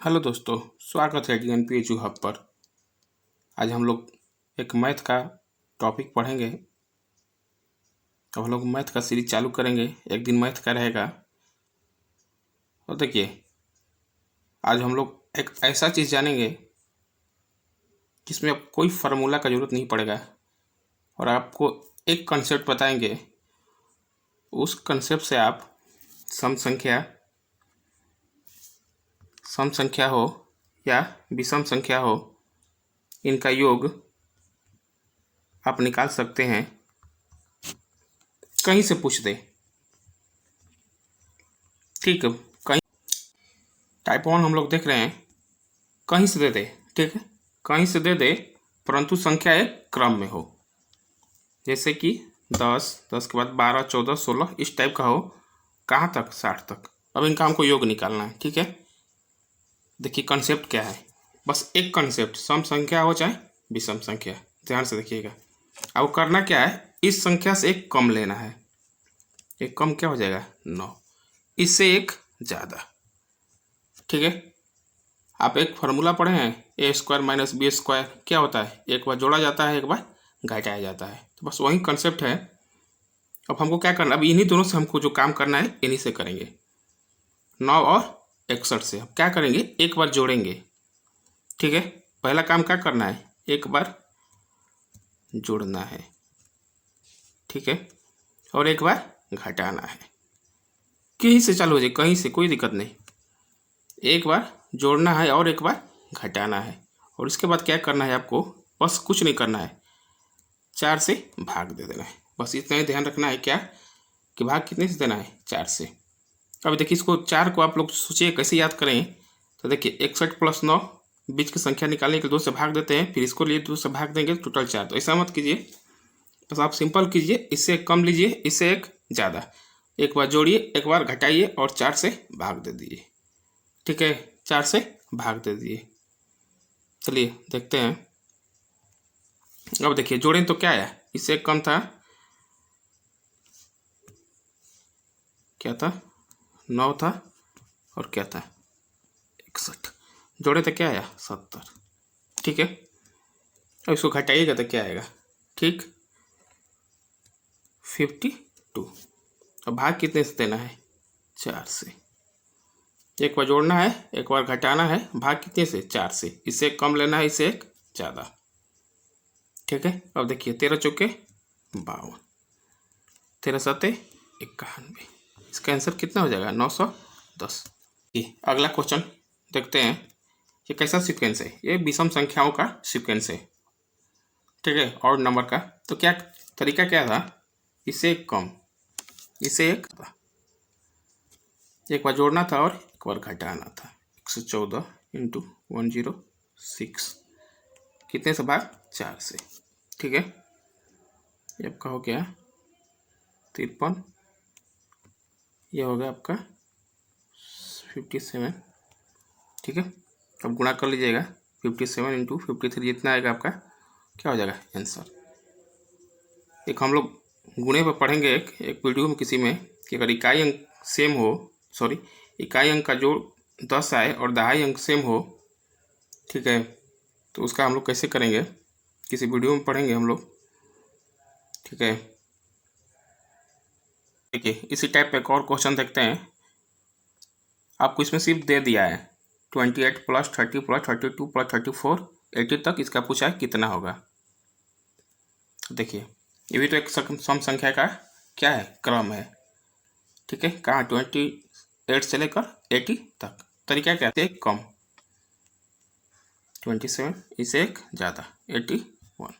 Hello दोस्तों, स्वागत है DNPHU हब पर। आज हम लोग एक मैथ का टॉपिक पढ़ेंगे। अब हम लोग मैथ का सीरीज चालू करेंगे। एक दिन मैथ का रहेगा। और देखिए, आज हम लोग एक ऐसा चीज़ जानेंगे जिसमें अब कोई फार्मूला का ज़रूरत नहीं पड़ेगा और आपको एक कंसेप्ट बताएंगे। उस कंसेप्ट से आप सम संख्या हो या विषम संख्या हो, इनका योग आप निकाल सकते हैं। कहीं से पूछ दे, ठीक है। कहीं टाइप 1 हम लोग देख रहे हैं, कहीं से दे दे, ठीक है, कहीं से दे दे, परंतु संख्या एक क्रम में हो। जैसे कि 10, 10 के बाद 12, 14, 16 इस टाइप का हो। कहाँ तक? 60 तक। अब इनका हमको योग निकालना है, ठीक है। देखिए कंसेप्ट क्या है, बस एक कंसेप्ट, सम संख्या हो चाहे विषम संख्या। ध्यान से देखिएगा। अब करना क्या है, इस संख्या से एक कम लेना है। एक कम क्या हो जाएगा? 9। इससे एक ज़्यादा, ठीक है। आप एक फार्मूला पढ़े हैं, a² - b² क्या होता है? एक बार जोड़ा जाता है, एक बार घटाया जाता है। तो बस वही कंसेप्ट है। अब हमको क्या करना, अब इन्हीं दोनों से हमको जो काम करना है इन्हीं से करेंगे। 9 और 61 से हम क्या करेंगे, एक बार जोड़ेंगे, ठीक है। पहला काम क्या करना है, एक बार जोड़ना है, ठीक है, और एक बार घटाना है। कहीं से चालू हो जाए, कहीं से, कोई दिक्कत नहीं। एक बार जोड़ना है और एक बार घटाना है। और इसके बाद क्या करना है आपको, बस कुछ नहीं करना है, 4 से भाग दे देना है। बस इतना ही ध्यान रखना है, क्या कि भाग कितने से देना है? 4 से। अब देखिए, इसको 4 को आप लोग सोचिए कैसे याद करें। तो देखिए 61 + 9, बीच की संख्या निकालने के लिए 2 से भाग देते हैं, फिर इसको लिए 2 से भाग देंगे, टोटल 4। तो ऐसा मत कीजिए, बस आप सिंपल कीजिए, इससे एक कम लीजिए, इससे एक ज़्यादा। एक बार जोड़िए, एक बार घटाइए और 4 से भाग दे दीजिए, ठीक है। 4 से भाग दे दिए। चलिए देखते हैं। अब देखिए जोड़ें तो क्या आया, इससे एक कम था, क्या था? 9 था, और क्या था? 61। जोड़े तो क्या आया? 70, ठीक है। अब इसको घटाइएगा तो क्या आएगा? ठीक, 52। अब भाग कितने से देना है? 4 से। एक बार जोड़ना है, एक बार घटाना है, भाग कितने से? 4 से। इससे एक कम लेना है, इससे एक ज़्यादा, ठीक है। अब देखिए 13 चौके 52, 13 सते 91। इसका आंसर कितना हो जाएगा? 910। अगला क्वेश्चन देखते हैं। ये कैसा सीक्वेंस है? ये विषम संख्याओं का सीक्वेंस है, ठीक है, और नंबर का। तो क्या तरीका क्या था, इसे एक कम, इसे एक बार जोड़ना था और एक बार घटाना था। 114 × 106 कितने से भाग? 4 से, ठीक है। ये आपका हो गया 53, ये हो गया आपका 57, ठीक है। अब गुणा कर लीजिएगा, 57 × 53 जितना आएगा आपका क्या हो जाएगा आंसर। एक हम लोग गुणे पर पढ़ेंगे एक वीडियो में किसी में, कि अगर इकाई अंक सेम हो, सॉरी, इकाई अंक का जोड़ 10 आए और दहाई अंक सेम हो, ठीक है, तो उसका हम लोग कैसे करेंगे, किसी वीडियो में पढ़ेंगे हम लोग, ठीक है। देखिए इसी टाइप पे एक और क्वेश्चन देखते हैं। आपको इसमें सिर्फ दे दिया है 28 + 30 + 32 + 34 80 तक, इसका पूछा है कितना होगा। देखिए ये भी तो एक सम संख्या का क्या है? क्रम है, ठीक है। कहाँ? 28 से लेकर 80 तक। तरीका क्या है? एक कम 27, इसे एक ज़्यादा 81।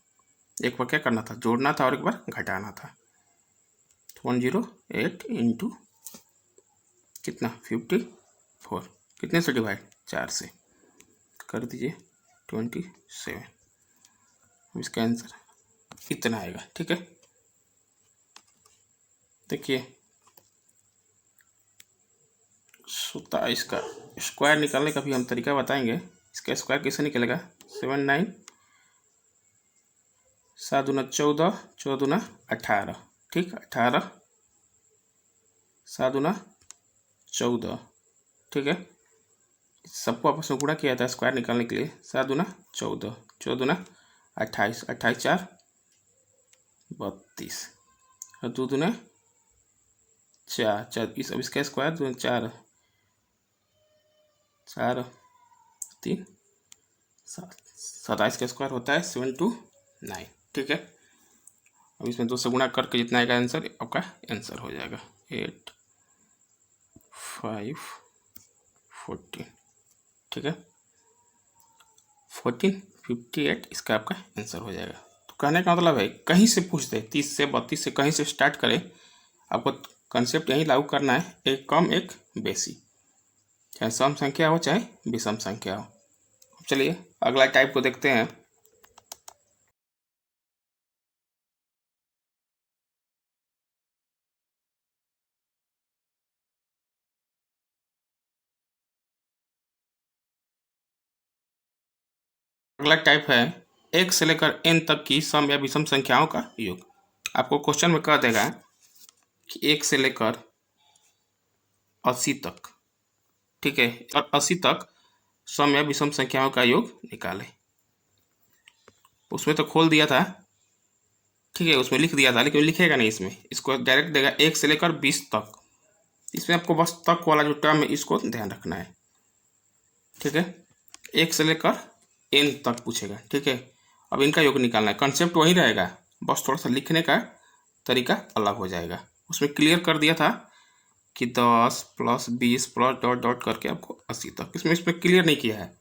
एक बार क्या करना था? जोड़ना था और एक बार घटाना था। 108 × कितना? 54। कितने से डिवाइड? 4 से। कर दीजिए 27। इसका आंसर कितना आएगा, ठीक है। देखिए 27 का स्क्वायर निकालने का भी हम तरीका बताएंगे। इसका स्क्वायर कैसे निकलेगा? 79, 7 दूना 14, 14 दूना 18, ठीक, 18, 7 दूना 14, ठीक है। सबको आपस में गुणा किया था स्क्वायर निकालने के लिए। 7 दूना 14, 14 दूना 28, 28 4 32 और 2 दूना 4, 4 अब इसका स्क्वायर 2 4 4 3 7, 27 का स्क्वायर होता है 729। ठीक है, अब इसमें 2 से गुणा करके जितना आएगा आंसर आपका आंसर हो जाएगा 8 5 14। ठीक है, 1458 इसका आपका आंसर हो जाएगा। तो कहने का मतलब है कहीं से पूछ दे, 30 से 32 से कहीं से स्टार्ट करें, आपको कंसेप्ट यही लागू करना है, एक कम एक बेसी, चाहे सम संख्या हो चाहे विषम संख्या हो। चलिए अगला टाइप को देखते हैं। अगला टाइप है एक से लेकर n तक की सम या विषम संख्याओं का योग। आपको क्वेश्चन में कह देगा कि 1 से लेकर 80 तक, ठीक है, और 80 तक सम या विषम संख्याओं का योग निकालें। उसमें तो खोल दिया था, ठीक है, उसमें लिख दिया था, लेकिन लिखेगा नहीं इसमें, इसको डायरेक्ट देगा 1 से लेकर 20 तक। इसमें आपको बस तक वाला जो टर्म है इसको ध्यान रखना है। ठीक है, 1 से लेकर n तक पूछेगा। ठीक है, अब इनका योग निकालना है, कंसेप्ट वही रहेगा, बस थोड़ा सा लिखने का तरीका अलग हो जाएगा। उसमें क्लियर कर दिया था कि 10 प्लस 20 प्लस डॉट डॉट करके आपको 80 तक, इसमें क्लियर नहीं किया है।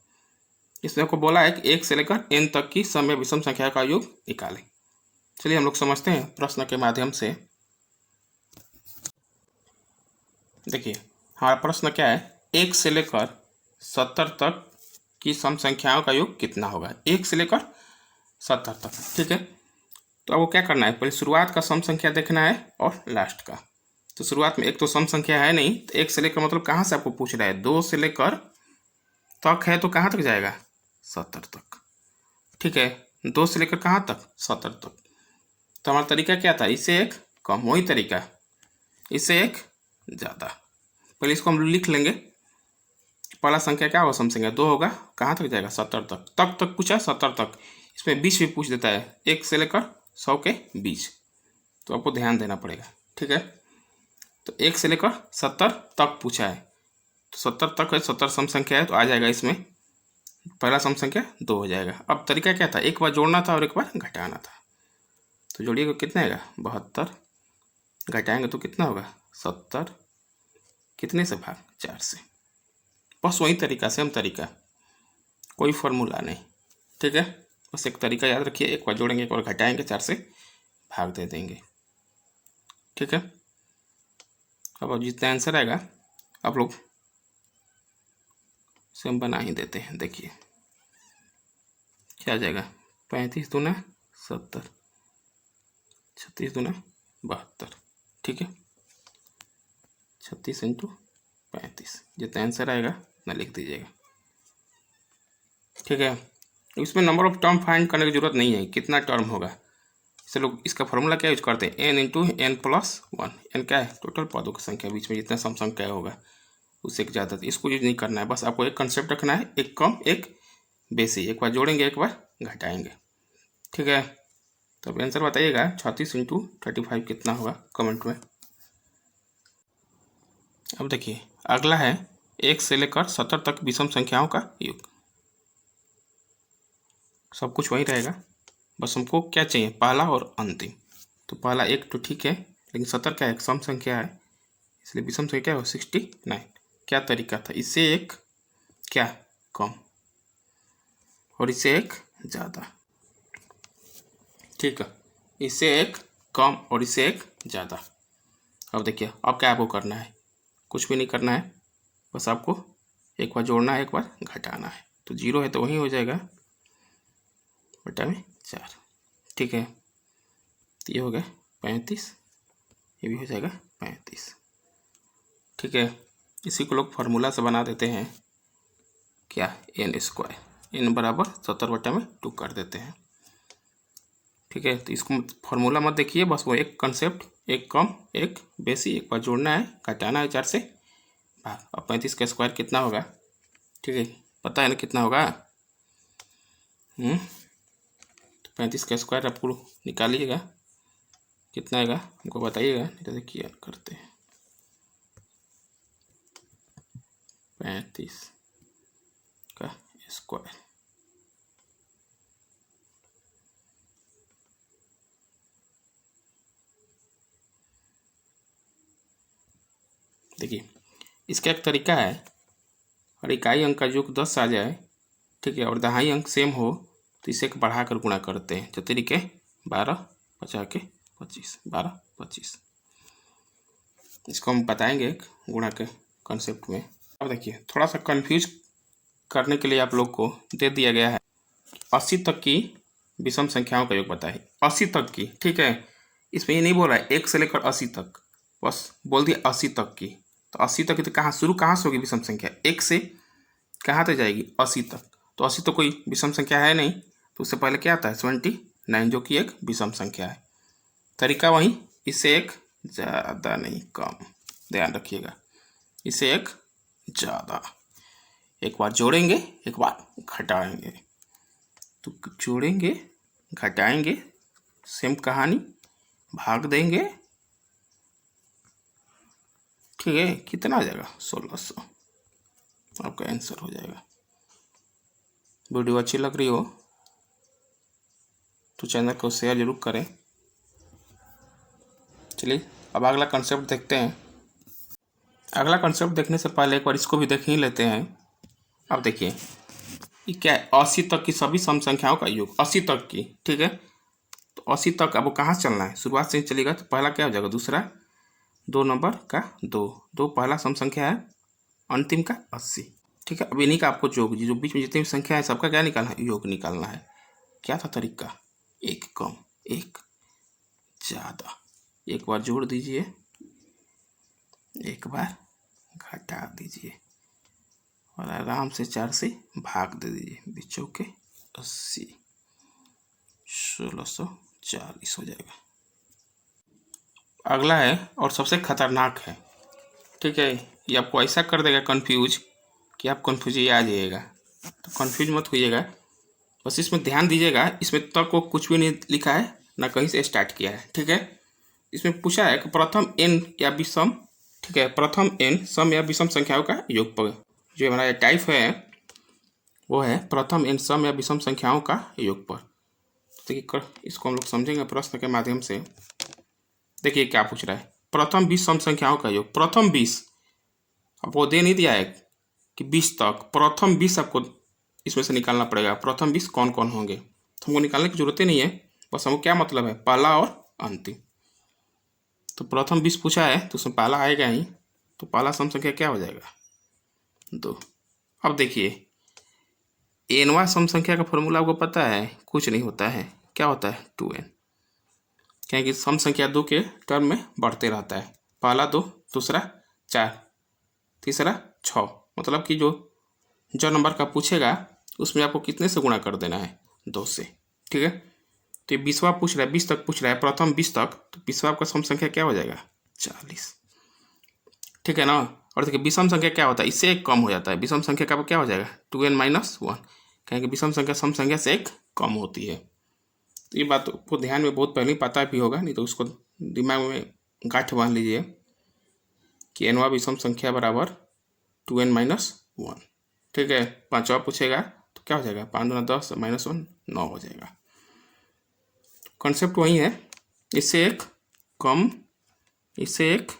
इसमें आपको बोला है कि 1 से लेकर n तक की सम या विषम संख्या का योग निकालें। चलिए हम लोग समझते हैं प्रश्न के माध्यम से। देखिए हमारा प्रश्न क्या है, 1 से लेकर 70 तक की सम संख्याओं का योग कितना होगा। 1 से लेकर 70 तक, ठीक है। तो आपको क्या करना है, पहले शुरुआत का सम संख्या देखना है और लास्ट का। तो शुरुआत में एक तो सम संख्या है नहीं, तो 1 से लेकर मतलब कहाँ से आपको पूछ रहा है, 2 से लेकर तक है तो कहाँ तक जाएगा, 70 तक। ठीक है, 2 से लेकर कहाँ तक, 70 तक। तो हमारा तरीका क्या था, इससे एक कम, वही तरीका, इससे एक ज़्यादा। पहले इसको हम लिख लेंगे, पहला संख्या क्या होगा, सम संख्या 2 होगा, कहाँ तक जाएगा, 70 तक। तक तक पूछा 70 तक, इसमें 20 भी पूछ देता है, 1 से लेकर 100 के बीच, तो आपको ध्यान देना पड़ेगा। ठीक है, तो 1 से लेकर 70 तक पूछा है, तो 70 तक है, 70 सम संख्या है, तो आ जाएगा इसमें पहला सम संख्या 2 हो जाएगा। अब तरीका क्या था, एक बार जोड़ना था और एक बार घटाना था। तो जोड़िएगा कितना आएगा, 72, घटाएंगे तो कितना होगा, 70, कितने से भाग, 4 से। बस वही तरीका, सेम तरीका, कोई फॉर्मूला नहीं। ठीक है, बस एक तरीका याद रखिए, एक बार जोड़ेंगे एक बार घटाएंगे, 4 से भाग दे देंगे। ठीक है, अब जितना आंसर आएगा आप लोग सेम बना ही देते हैं। देखिए क्या आ जाएगा, 35 दूना 70, 36 दूना 72। ठीक है, 36 इंटू 35, जितना आंसर आएगा उतना लिख दीजिएगा। ठीक है, इसमें नंबर ऑफ टर्म फाइंड करने की जरूरत नहीं है, कितना टर्म होगा। इसे लोग इसका फॉर्मूला क्या यूज करते हैं, n into n plus 1। n क्या है, टोटल पदों की संख्या, बीच में जितना सम संख्या होगा उससे ज़्यादा। इसको यूज नहीं करना है, बस आपको एक कंसेप्ट रखना है, एक कम एक बेसी, एक बार जोड़ेंगे एक बार घटाएंगे। ठीक है, तो अब आंसर बताइएगा, 36 इंटू 35 कितना होगा, कमेंट में। अब देखिए अगला है 1 से लेकर 70 तक विषम संख्याओं का योग। सब कुछ वही रहेगा, बस हमको क्या चाहिए, पहला और अंतिम। तो पहला 1 तो ठीक है, लेकिन 70 क्या है, एक सम संख्या है, इसलिए विषम संख्या क्या हो, 69। क्या तरीका था, इससे एक क्या कम और इससे एक ज़्यादा। ठीक है, इससे एक कम और इससे एक ज़्यादा। अब देखिए अब क्या आपको करना है, कुछ भी नहीं करना है, बस आपको एक बार जोड़ना है एक बार घटाना है। तो 0 है तो वही हो जाएगा, बटा में 4। ठीक है, तो ये हो गया 35, ये भी हो जाएगा 35। ठीक है, इसी को लोग फार्मूला से बना देते हैं, क्या, n², n बराबर 70 बटा में 2 कर देते हैं। ठीक है, तो इसको फार्मूला मत देखिए, बस वो एक कंसेप्ट, एक कम एक बेसी, एक बार जोड़ना है घटाना है 4 से भाग। अब 35 का स्क्वायर कितना होगा, ठीक है, पता है ना कितना होगा? तो 35 का स्क्वायर आपको निकालिएगा, कितना आएगा हमको बताइएगा, नहीं तो देखिए करते हैं। 35 का स्क्वायर, देखिए इसका एक तरीका है, और इकाई अंक का योग 10 आ जाए, ठीक है, और दहाई अंक सेम हो तो इसे बढ़ा कर गुणा करते हैं। जो तरीके 12 50 के 25, 12 25, इसको हम बताएंगे गुणा के कॉन्सेप्ट में। अब देखिए थोड़ा सा कंफ्यूज करने के लिए आप लोग को दे दिया गया है 80 तक की विषम संख्याओं का योग बताए, 80 तक की, ठीक है। इसमें ये नहीं बोल रहा है 1 से लेकर 80 तक, बस बोल दिया 80 तक की। तो 80 तक की तो कहाँ से होगी विषम संख्या? 1 से कहाँ तक जाएगी? 80 तक। तो 80 तो कोई विषम संख्या है नहीं, तो उससे पहले क्या आता है 79, जो कि एक विषम संख्या है। तरीका वही, इससे एक ज़्यादा नहीं कम, ध्यान रखिएगा, इससे एक ज़्यादा। एक बार जोड़ेंगे, एक बार घटाएंगे, तो जोड़ेंगे घटाएंगे, सेम कहानी, भाग देंगे, ठीक है। कितना आ जाएगा? 1600, आपका आंसर हो जाएगा। वीडियो अच्छी लग रही हो तो चैनल को शेयर जरूर करें। चलिए अब अगला कंसेप्ट देखते हैं। अगला कंसेप्ट देखने से पहले एक बार इसको भी देख ही लेते हैं। अब देखिए ये क्या है? 80 तक की सभी सम संख्याओं का योग, 80 तक की, ठीक है। तो 80 तक अब कहाँ से चलना है? शुरुआत से ही चलेगा तो पहला क्या हो जाएगा? दूसरा 2 नंबर का 2 पहला सम संख्या है, अंतिम का 80, ठीक है। अब इन्हीं का आपको योग, जो बीच में जितनी भी संख्या है सबका क्या निकालना है? योग निकालना है। क्या था तरीका? एक कम एक ज़्यादा, एक बार जोड़ दीजिए, एक बार घटा दीजिए, और आराम से 4 से भाग दे दीजिए। बीचों के 80, 1640 हो जाएगा। अगला है और सबसे खतरनाक है, ठीक है। ये आपको ऐसा कर देगा कंफ्यूज कि आप कंफ्यूज ही आ जाइएगा। तो कंफ्यूज मत होइएगा, बस इसमें ध्यान दीजिएगा। इसमें तक को कुछ भी नहीं लिखा है, ना कहीं से स्टार्ट किया है, ठीक है। इसमें पूछा है कि प्रथम n या विषम, ठीक है, प्रथम n सम या विषम संख्याओं का योगफल। जो हमारा टाइप है वो है प्रथम n सम या विषम संख्याओं का योगफल। तो देखिए इसको हम लोग समझेंगे प्रश्न के माध्यम से। देखिए क्या पूछ रहा है, प्रथम 20 सम संख्याओं का योग। प्रथम 20 आपको दे नहीं दिया है कि 20 तक, प्रथम 20 आपको इसमें से निकालना पड़ेगा। प्रथम 20 कौन कौन होंगे, तो हमको निकालने की जरूरत ही नहीं है, बस हमको क्या मतलब है, पहला और अंतिम। तो प्रथम 20 पूछा है तो उसमें पहला आएगा ही, तो पहला सम संख्या क्या हो जाएगा? 2। अब देखिए एनवा सम संख्या का फॉर्मूला आपको पता है, कुछ नहीं होता है, क्या होता है? 2n, क्योंकि सम संख्या 2 के टर्म में बढ़ते रहता है। पहला 2, दूसरा 4, तीसरा 6, मतलब कि जो नंबर का पूछेगा उसमें आपको कितने से गुणा कर देना है? 2 से, ठीक है। तो ये 20वां पूछ रहा है, 20 तक पूछ रहा है, प्रथम 20 तक, तो 20वां आपका सम संख्या क्या हो जाएगा? 40, ठीक है ना। और देखिए विषम संख्या क्या होता है? इससे एक कम हो जाता है। विषम संख्या का क्या हो जाएगा? 2n - 1, कहेंगे विषम संख्या सम संख्या से एक कम होती है। तो ये बात को ध्यान में बहुत पहले पता भी होगा, नहीं तो उसको दिमाग में गांठ बांध लीजिए कि एनवा विषम संख्या बराबर 2n - 1, ठीक है। 5वां पूछेगा तो क्या हो जाएगा? 5 दूना 10 -1 9 हो जाएगा। कॉन्सेप्ट वही है, इससे एक कम, इससे एक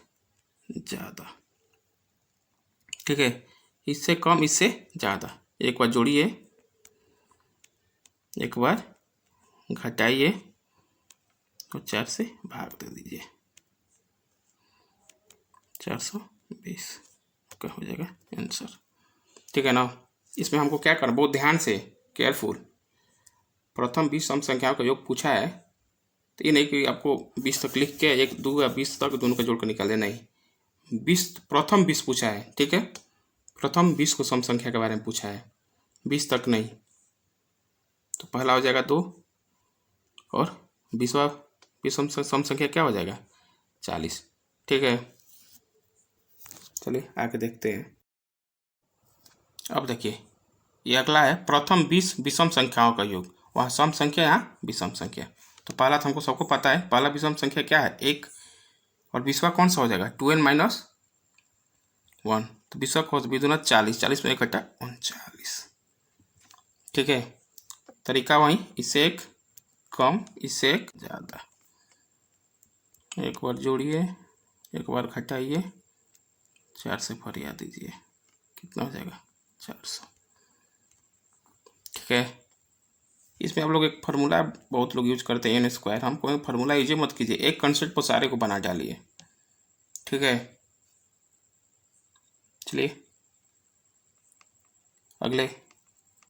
ज़्यादा, ठीक है। इससे कम, इससे ज़्यादा, एक बार जोड़िए, एक बार घटाइए, और 4 से भाग दे दीजिए, 420 का हो जाएगा आंसर, ठीक है ना। इसमें हमको क्या करना, बहुत ध्यान से, केयरफुल। प्रथम 20 सम संख्याओं का योग पूछा है, तो ये नहीं कि आपको 20 तक लिख के 1 2 या 20 तक दोनों का जोड़ कर निकाल देना, नहीं। 20 प्रथम 20 पूछा है, ठीक है। प्रथम 20 को सम संख्या के बारे में पूछा है, 20 तक नहीं। तो पहला हो जाएगा 2, और 20वां विषम सम संख्या क्या हो जाएगा? 40, ठीक है। चलिए आगे देखते हैं। अब देखिए ये अगला है प्रथम 20 विषम संख्याओं का योग। वहाँ सम संख्या, यहाँ विषम संख्या। तो पहला तो हमको सबको पता है, पहला विषम संख्या क्या है 1, और 20वां कौन सा हो जाएगा 2n माइनस 1। तो 20वां को विदुना 40, 40 में 1 घटा 39। ठीक है, तरीका वही, इससे एक कम इससे एक ज़्यादा। एक बार जोड़िए, एक बार घटाइए, 4 से फरिया दीजिए, कितना हो जाएगा 400। ठीक है, इसमें आप लोग एक फार्मूला बहुत लोग यूज करते हैं n²। हम कोई फार्मूला यूज मत कीजिए, एक कंसेप्ट पर सारे को बना डालिए। ठीक है, चलिए अगले